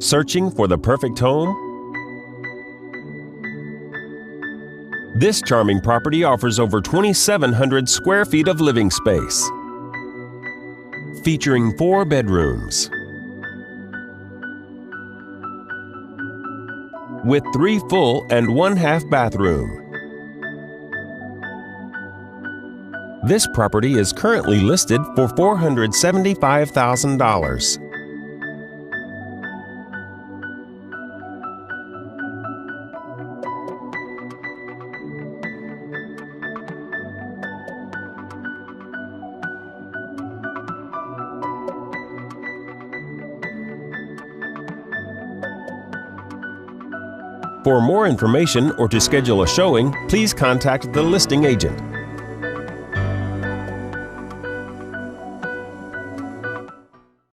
Searching for the perfect home? This charming property offers over 2,700 square feet of living space, featuring 4 bedrooms with 3 full and 1 half bathroom. This property is currently listed for $475,000. For more information or to schedule a showing, please contact the listing agent.